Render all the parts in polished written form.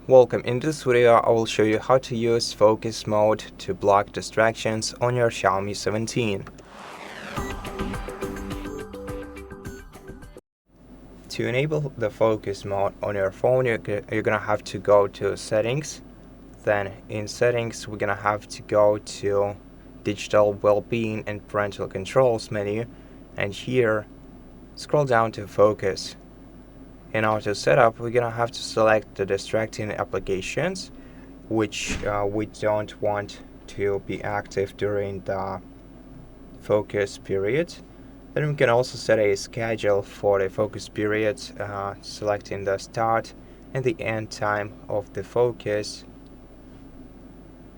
Welcome. In this video, I will show you how to use focus mode to block distractions on your Xiaomi 17. To enable the focus mode on your phone, you're gonna have to go to settings. Then in settings, we're gonna have to go to digital well-being and parental controls menu, and here scroll down to focus. In auto setup, we're gonna have to select the distracting applications which we don't want to be active during the focus period. Then we can also set a schedule for the focus period, selecting the start and the end time of the focus.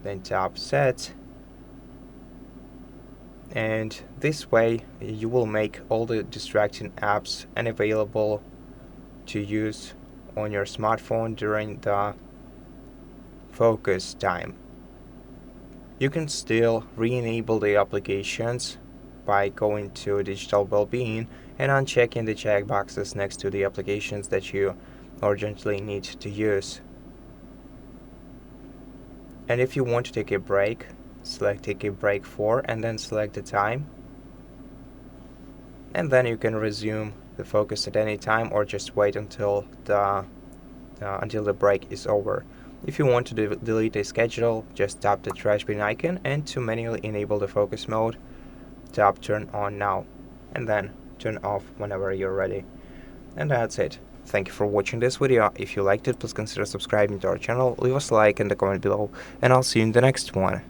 Then tap set, and this way you will make all the distracting apps unavailable to use on your smartphone during the focus time. You can still re-enable the applications by going to digital well-being and unchecking the checkboxes next to the applications that you urgently need to use. And if you want to take a break, select take a break for and then select the time, and then you can resume the focus at any time or just wait until the break is over. If you want to delete a schedule, just tap the trash bin icon, and to manually enable the focus mode, tap turn on now and then turn off whenever you're ready. And that's it. Thank you for watching this video. If you liked it, please consider subscribing to our channel, leave us a like in the comment below, and I'll see you in the next one.